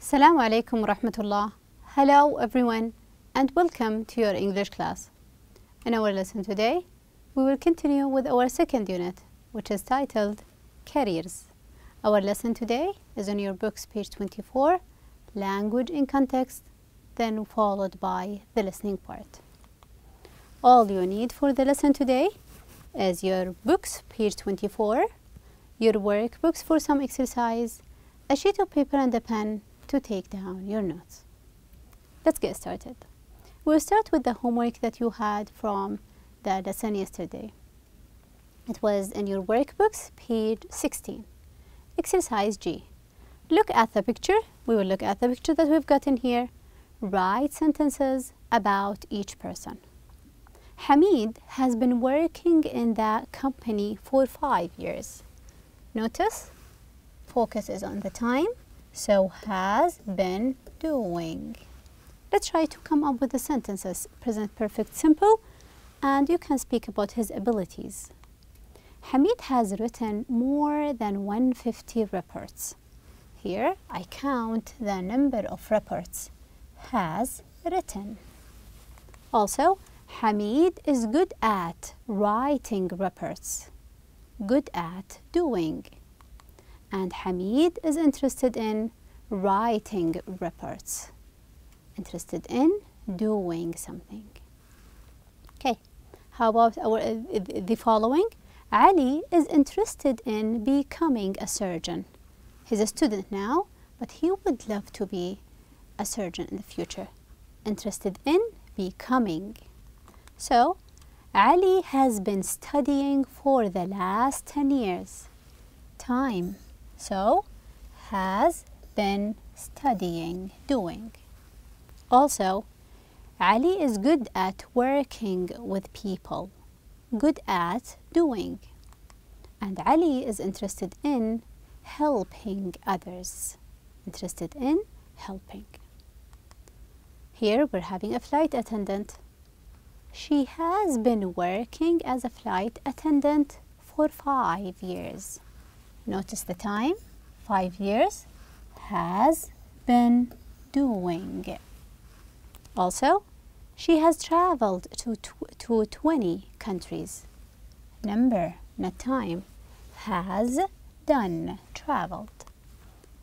Assalamu alaikum wa rahmatullah. Hello everyone and welcome to your English class. In our lesson today, we will continue with our second unit, which is titled Careers. Our lesson today is on your books, page 24, Language in Context, then followed by the listening part. All you need for the lesson today is your books, page 24, your workbooks for some exercise, a sheet of paper and a pen to take down your notes. Let's get started. We'll start with the homework that you had from the lesson yesterday. It was in your workbooks, page 16. Exercise G. Look at the picture. We will look at the picture that we've got in here. Write sentences about each person. Hamid has been working in the company for 5 years. Notice, focus is on the time. So, has been doing. Let's try to come up with the sentences, present perfect simple, and you can speak about his abilities. Hamid has written more than 150 reports. Here, I count the number of reports. Has written. Also, Hamid is good at writing reports. Good at doing. And Hamid is interested in writing reports. Interested in doing something. Okay, how about the following? Ali is interested in becoming a surgeon. He's a student now, but he would love to be a surgeon in the future. Interested in becoming. So, Ali has been studying for the last 10 years. Time. So, has been studying, doing. Also, Ali is good at working with people. Good at doing. And Ali is interested in helping others. Interested in helping. Here we're having a flight attendant. She has been working as a flight attendant for 5 years. Notice the time, 5 years, has been doing. Also, she has traveled to 20 countries. Number, not time, has done, traveled.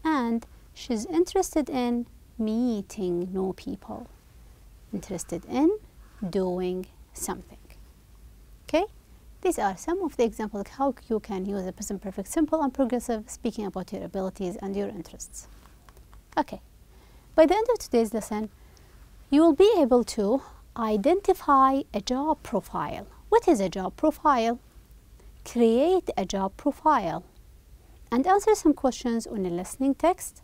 And she's interested in meeting new people. Interested in doing something. Okay? These are some of the examples of how you can use the present perfect simple and progressive speaking about your abilities and your interests. Okay, by the end of today's lesson, you will be able to identify a job profile. What is a job profile? Create a job profile and answer some questions on a listening text.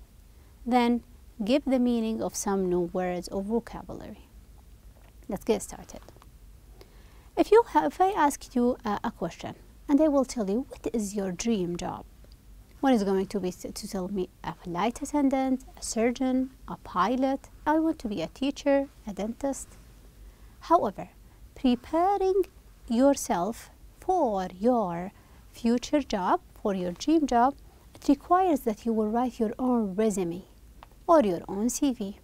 Then give the meaning of some new words or vocabulary. Let's get started. If I ask you a question and I will tell you what is your dream job, one is going to be to tell me a flight attendant, a surgeon, a pilot. I want to be a teacher, a dentist. However, preparing yourself for your future job, for your dream job, it requires that you will write your own resume or your own CV.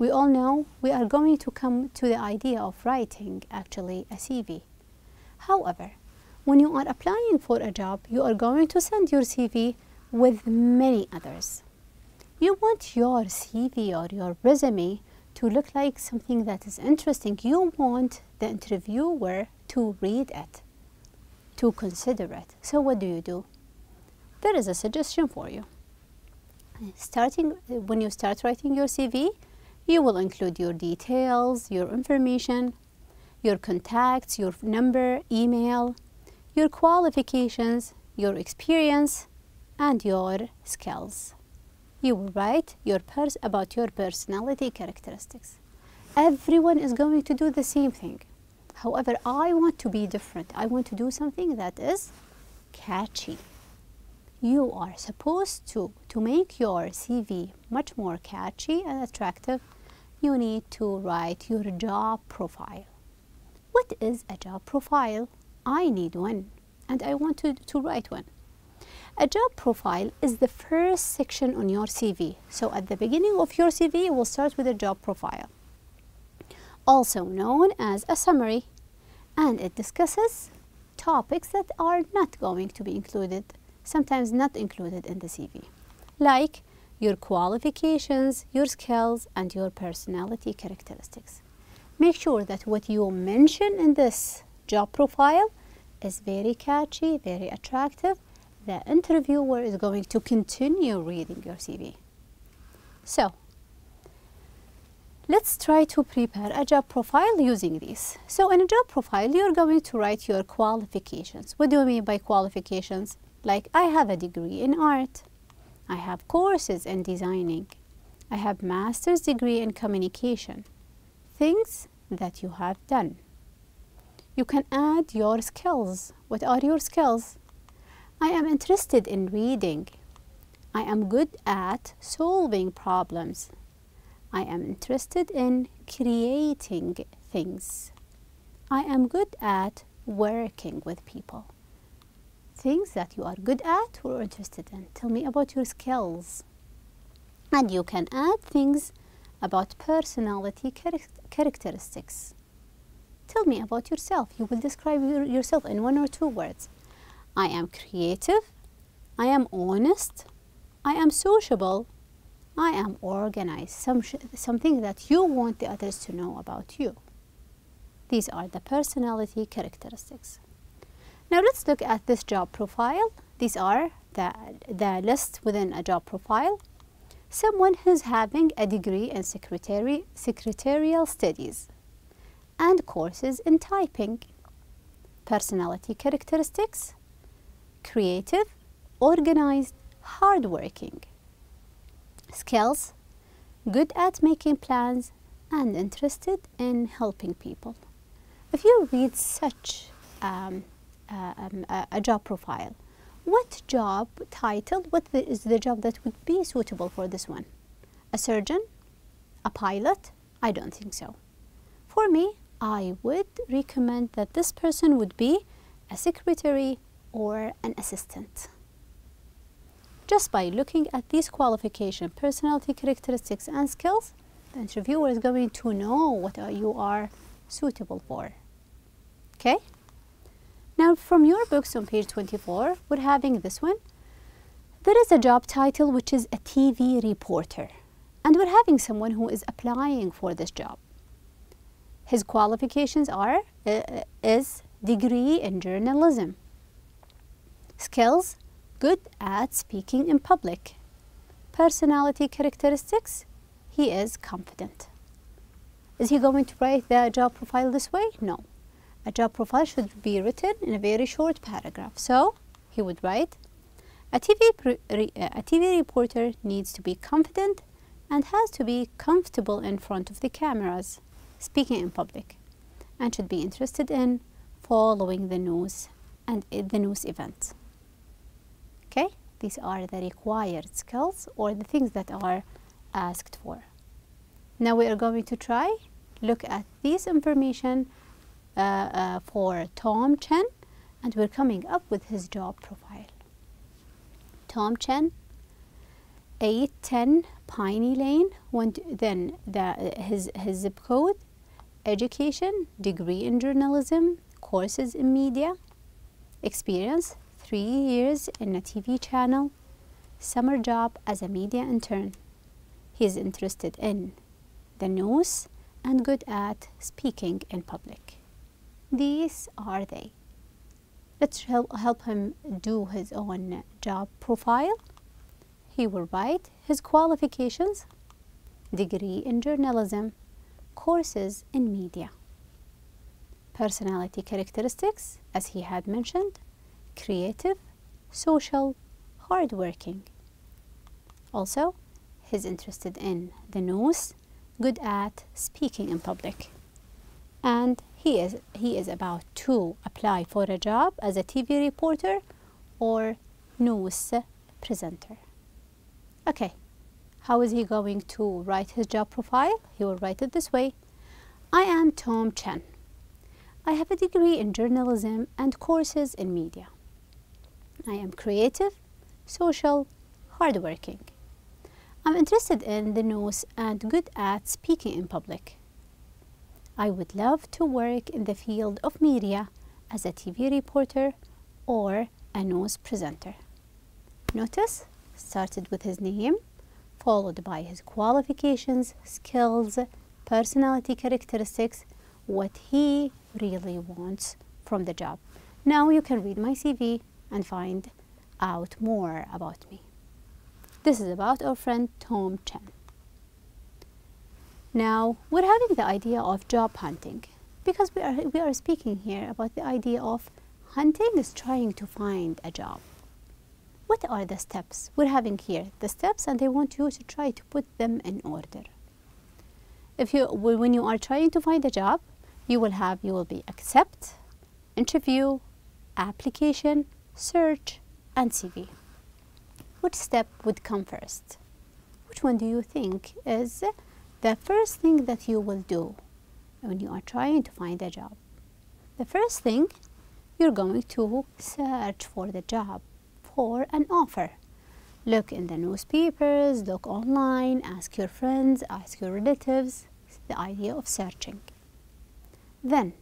We all know we are going to come to the idea of writing actually a CV. However, when you are applying for a job, you are going to send your CV with many others. You want your CV or your resume to look like something that is interesting. You want the interviewer to read it, to consider it. So what do? There is a suggestion for you. When you start writing your CV, you will include your details, your information, your contacts, your number, email, your qualifications, your experience, and your skills. You will write about your personality characteristics. Everyone is going to do the same thing. However, I want to be different. I want to do something that is catchy. You are supposed to make your CV much more catchy and attractive. You need to write your job profile. What is a job profile? I need one and I want to write one. A job profile is the first section on your CV. So at the beginning of your CV, you will start with a job profile, also known as a summary, and it discusses topics that are not going to be included, sometimes not included in the CV, like your qualifications, your skills, and your personality characteristics. Make sure that what you mention in this job profile is very catchy, very attractive. The interviewer is going to continue reading your CV. So, let's try to prepare a job profile using these. So, in a job profile, you're going to write your qualifications. What do I mean by qualifications? Like, I have a degree in art. I have courses in designing. I have master's degree in communication. Things that you have done. You can add your skills. What are your skills? I am interested in reading. I am good at solving problems. I am interested in creating things. I am good at working with people. Things that you are good at or interested in. Tell me about your skills. And you can add things about personality characteristics. Tell me about yourself. You will describe yourself in 1 or 2 words. I am creative, I am honest, I am sociable, I am organized, something that you want the others to know about you. These are the personality characteristics. Now let's look at this job profile. These are the list within a job profile. Someone who's having a degree in secretarial studies and courses in typing. Personality characteristics: creative, organized, hardworking. Skills: good at making plans and interested in helping people. If you read such a job profile, what job title, is the job that would be suitable for this one? A surgeon? A pilot? I don't think so. For me, I would recommend that this person would be a secretary or an assistant. Just by looking at these qualifications, personality characteristics, and skills, the interviewer is going to know what you are suitable for. Okay? Now, from your books on page 24, we're having this one. There is a job title which is a TV reporter, and we're having someone who is applying for this job. His qualifications are is degree in journalism. Skills: good at speaking in public. Personality characteristics: he is confident. Is he going to write the job profile this way? No. A job profile should be written in a very short paragraph. So he would write, a TV reporter needs to be confident and has to be comfortable in front of the cameras, speaking in public, and should be interested in following the news and the news events. Okay, these are the required skills or the things that are asked for. Now we are going to look at this information for Tom Chen, and we're coming up with his job profile. Tom Chen, 810 Piney Lane, then his zip code, education, degree in journalism, courses in media, experience, 3 years in a TV channel, summer job as a media intern. He is interested in the news and good at speaking in public. These are they. Let's help him do his own job profile. He will write his qualifications: degree in journalism, courses in media. Personality characteristics, as he had mentioned: creative, social, hardworking. Also, he's interested in the news, good at speaking in public. And he is about to apply for a job as a TV reporter or news presenter. Okay, how is he going to write his job profile? He will write it this way: I am Tom Chen. I have a degree in journalism and courses in media. I am creative, social, hardworking. I'm interested in the news and good at speaking in public. I would love to work in the field of media as a TV reporter or a news presenter. Notice, started with his name, followed by his qualifications, skills, personality characteristics, what he really wants from the job. Now you can read my CV and find out more about me. This is about our friend Tom Chen. Now we're having the idea of job hunting because we are speaking here about the idea of hunting is trying to find a job. What are the steps? We're having here the steps and I want you to try to put them in order. When you are trying to find a job, you will be accept, interview, application, search, and CV. Which step would come first? Which one do you think is the first thing that you will do when you are trying to find a job? The first thing, you're going to search for the job, for an offer. Look in the newspapers, look online, ask your friends, ask your relatives. It's the idea of searching. Then,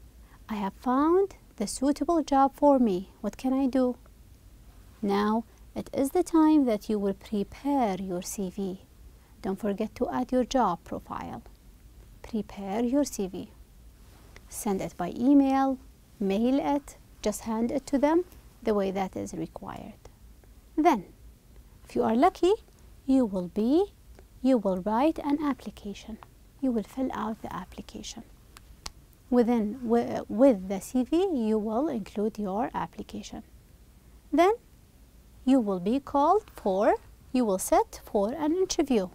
I have found the suitable job for me. What can I do? Now, it is the time that you will prepare your CV. Don't forget to add your job profile. Prepare your CV. Send it by email, mail it, just hand it to them the way that is required. Then, if you are lucky, you will write an application. You will fill out the application. With the CV, you will include your application. Then, you will be called for, you will set for an interview.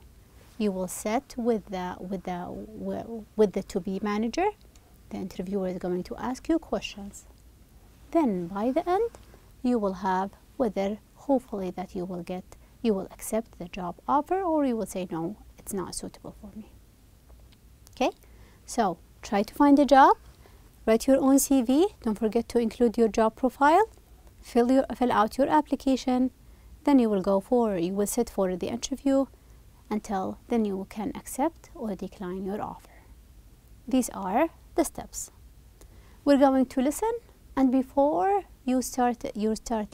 You will set with the to-be manager. The interviewer is going to ask you questions. Then by the end, you will have whether hopefully that you will accept the job offer or you will say no, it's not suitable for me. Okay, so try to find a job, write your own CV, don't forget to include your job profile, fill out your application, then you will sit for the interview until then you can accept or decline your offer. These are the steps. We're going to listen, and before you start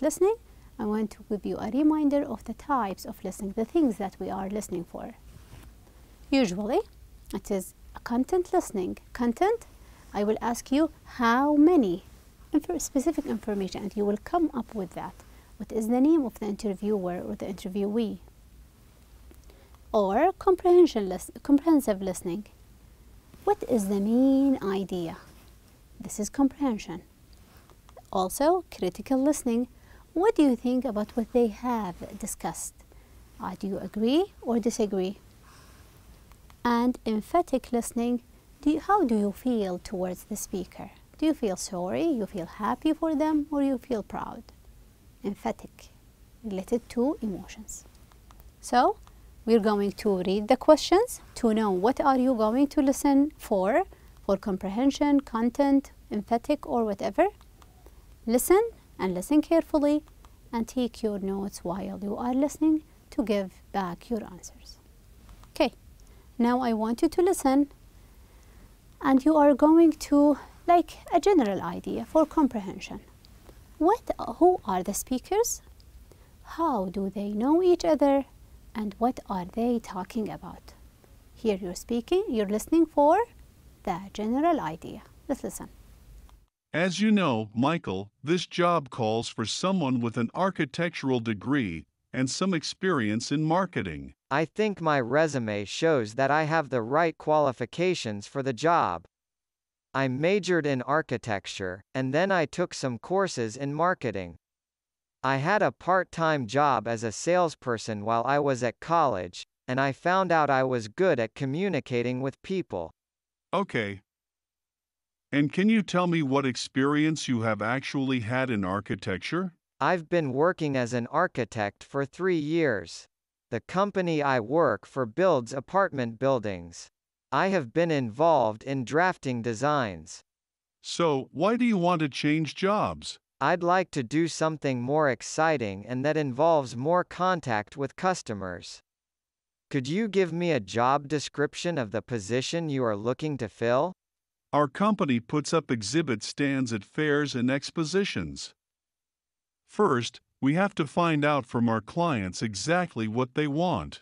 listening, I want to give you a reminder of the types of listening, the things that we are listening for. Usually, it is a content listening. Content, I will ask you how many specific information, and you will come up with that. What is the name of the interviewer or the interviewee? Or comprehensive listening. What is the main idea? This is comprehension. Also, critical listening. What do you think about what they have discussed? Do you agree or disagree? And emphatic listening. How do you feel towards the speaker? Do you feel sorry, you feel happy for them, or you feel proud? Emphatic, related to emotions. So, we're going to read the questions to know what are you going to listen for comprehension, content, emphatic, or whatever. Listen and listen carefully and take your notes while you are listening to give back your answers. Okay, now I want you to listen and you are going to like a general idea for comprehension. Who are the speakers? How do they know each other? And what are they talking about? Here you're listening for the general idea. Let's listen. As you know, Michael, this job calls for someone with an architectural degree and some experience in marketing. I think my resume shows that I have the right qualifications for the job. I majored in architecture, and then I took some courses in marketing. I had a part-time job as a salesperson while I was at college, and I found out I was good at communicating with people. Okay. And can you tell me what experience you have actually had in architecture? I've been working as an architect for 3 years. The company I work for builds apartment buildings. I have been involved in drafting designs. So, why do you want to change jobs? I'd like to do something more exciting and that involves more contact with customers. Could you give me a job description of the position you are looking to fill? Our company puts up exhibit stands at fairs and expositions. First, we have to find out from our clients exactly what they want.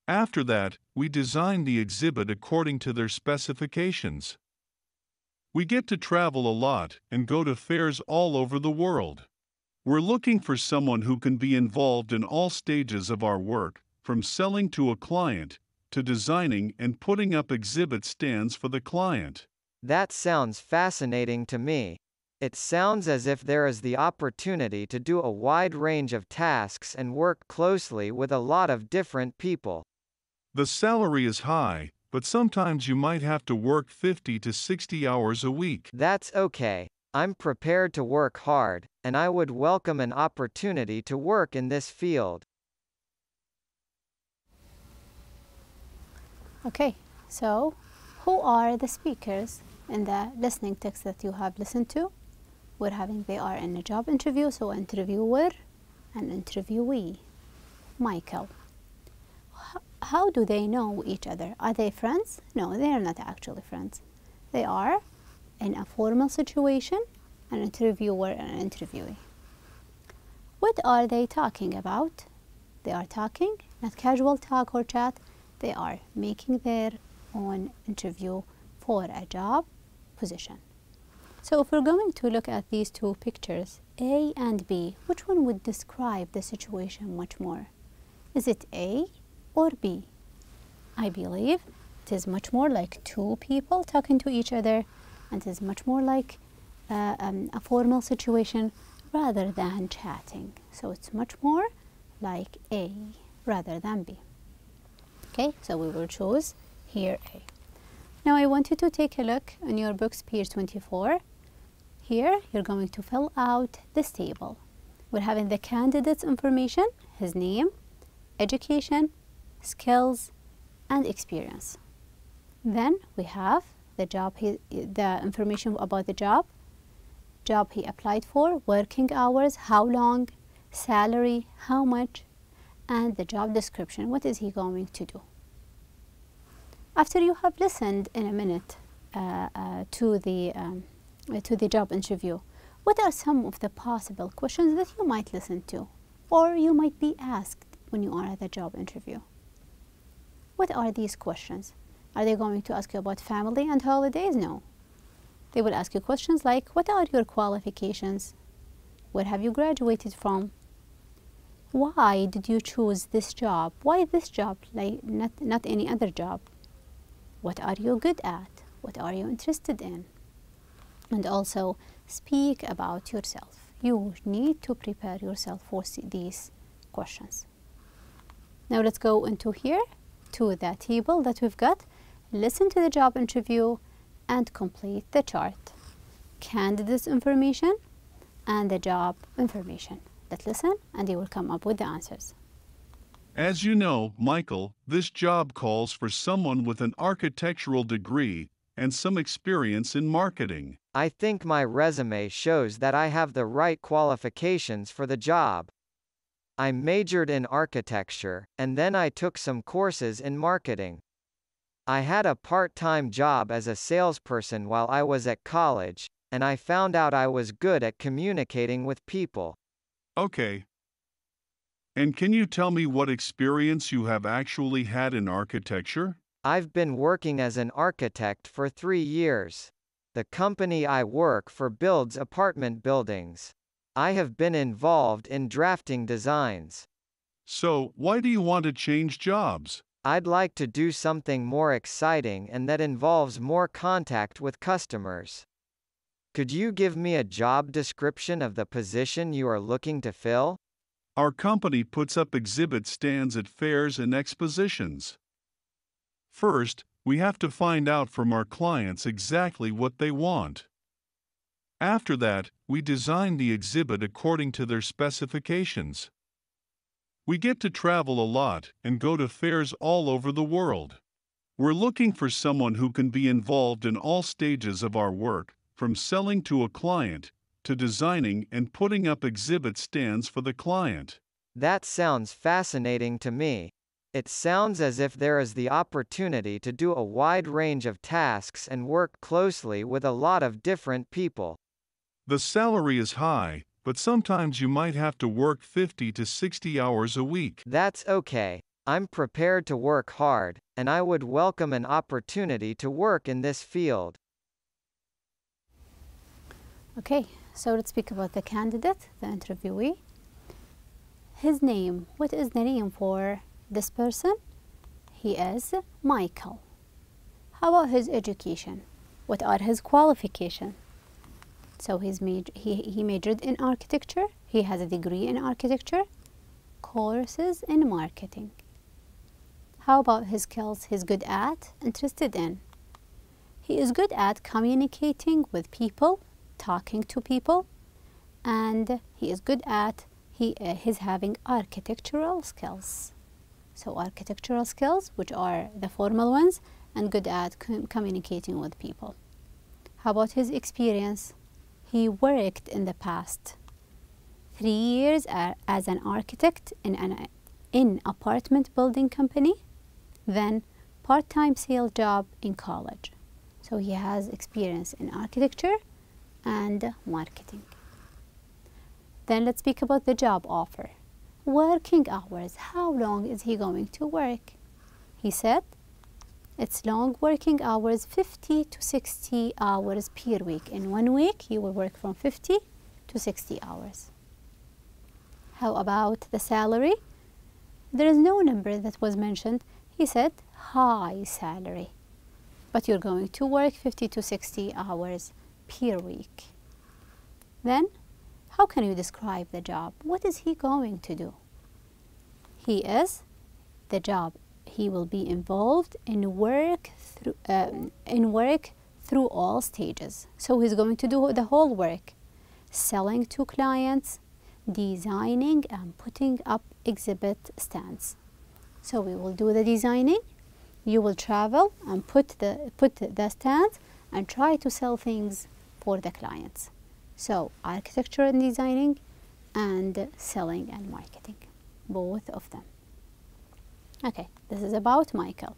After that, we design the exhibit according to their specifications. We get to travel a lot and go to fairs all over the world. We're looking for someone who can be involved in all stages of our work, from selling to a client, to designing and putting up exhibit stands for the client. That sounds fascinating to me. It sounds as if there is the opportunity to do a wide range of tasks and work closely with a lot of different people. The salary is high, but sometimes you might have to work 50 to 60 hours a week. That's okay. I'm prepared to work hard, and I would welcome an opportunity to work in this field. Okay, so who are the speakers in the listening text that you have listened to? We're having they are in a job interview, so interviewer and interviewee. Michael. How do they know each other? Are they friends? No, they are not actually friends. They are in a formal situation, an interviewer and an interviewee. What are they talking about? They are talking, not casual talk or chat. They are making their own interview for a job position. So if we're going to look at these two pictures, A and B, which one would describe the situation much more? Is it A or B? I believe it is much more like two people talking to each other, and it is much more like a formal situation rather than chatting. So it's much more like A rather than B. Okay, so we will choose here A. Now I want you to take a look on your books, page 24. Here you're going to fill out this table. We're having the candidate's information, his name, education, skills, and experience. Then we have the job, the information about the job he applied for, working hours, how long, salary, how much, and the job description, what is he going to do. After you have listened in a minute to the job interview, what are some of the possible questions that you might listen to or you might be asked when you are at the job interview? What are these questions? Are they going to ask you about family and holidays? No. They will ask you questions like, what are your qualifications? Where have you graduated from? Why did you choose this job? Why this job, like not any other job? What are you good at? What are you interested in? And also speak about yourself. You need to prepare yourself for these questions. Now let's go into here to the table that we've got. Listen to the job interview and complete the chart. Candidate's information and the job information. Let's listen and you will come up with the answers. As you know, Michael, this job calls for someone with an architectural degree and some experience in marketing. I think my resume shows that I have the right qualifications for the job. I majored in architecture, and then I took some courses in marketing. I had a part-time job as a salesperson while I was at college, and I found out I was good at communicating with people. Okay. And can you tell me what experience you have actually had in architecture? I've been working as an architect for 3 years. The company I work for builds apartment buildings. I have been involved in drafting designs. So, why do you want to change jobs? I'd like to do something more exciting and that involves more contact with customers. Could you give me a job description of the position you are looking to fill? Our company puts up exhibit stands at fairs and expositions. First, we have to find out from our clients exactly what they want. After that, we design the exhibit according to their specifications. We get to travel a lot and go to fairs all over the world. We're looking for someone who can be involved in all stages of our work, from selling to a client, to designing and putting up exhibit stands for the client. That sounds fascinating to me. It sounds as if there is the opportunity to do a wide range of tasks and work closely with a lot of different people. The salary is high, but sometimes you might have to work 50 to 60 hours a week. That's okay. I'm prepared to work hard, and I would welcome an opportunity to work in this field. Okay, so let's speak about the candidate, the interviewee. His name. What is the name for this person? He is Michael. How about his education? What are his qualifications? So he majored in architecture. He has a degree in architecture. Courses in marketing. How about his skills? He's good at, interested in. He is good at communicating with people, talking to people, and he is good at he's having architectural skills. So architectural skills, which are the formal ones, and good at communicating with people. How about his experience? He worked in the past 3 years as an architect in an apartment building company, then part-time sales job in college. So he has experience in architecture and marketing. Then let's speak about the job offer. Working hours. How long is he going to work? He said it's long working hours, 50 to 60 hours per week. In 1 week, he will work from 50 to 60 hours. How about the salary? There is no number that was mentioned. He said high salary. But you're going to work 50 to 60 hours per week. Then, how can you describe the job? What is he going to do? He will be involved in work through all stages. So he's going to do the whole work, selling to clients, designing and putting up exhibit stands. So we will do the designing. You will travel and put the stands and try to sell things for the clients. So architecture and designing and selling and marketing, both of them. Okay, this is about Michael.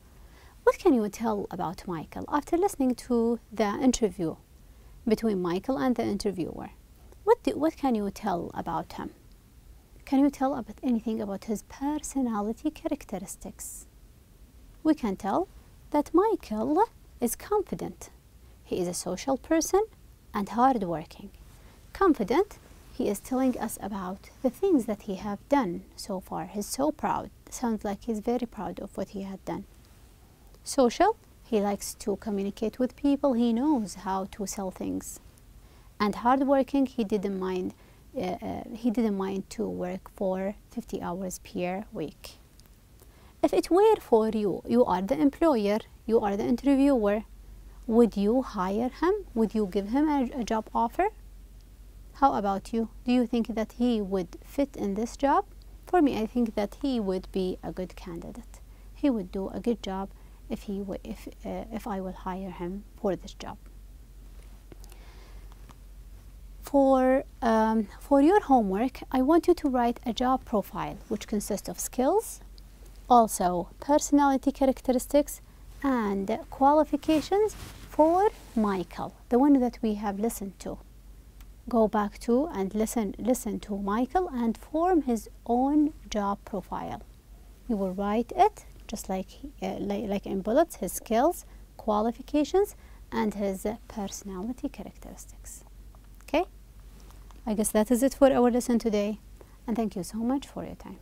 What can you tell about Michael after listening to the interview between Michael and the interviewer? What can you tell about him? Can you tell about anything about his personality characteristics? We can tell that Michael is confident. He is a social person and hardworking. Confident, he is telling us about the things that he have done so far. He's so proud. Sounds like he's very proud of what he had done. Social, he likes to communicate with people. He knows how to sell things. And hardworking, he didn't mind to work for 50 hours per week. If it were for you, you are the employer, you are the interviewer, would you hire him? Would you give him a job offer? How about you? Do you think that he would fit in this job? For me, I think that he would be a good candidate. He would do a good job if I will hire him for this job. For your homework, I want you to write a job profile, which consists of skills, also personality characteristics, and qualifications for Michael, the one that we have listened to. Go back to and listen to Michael and form his own job profile. You will write it just like in bullets, his skills, qualifications, and his personality characteristics. Okay? I guess that is it for our lesson today, and thank you so much for your time.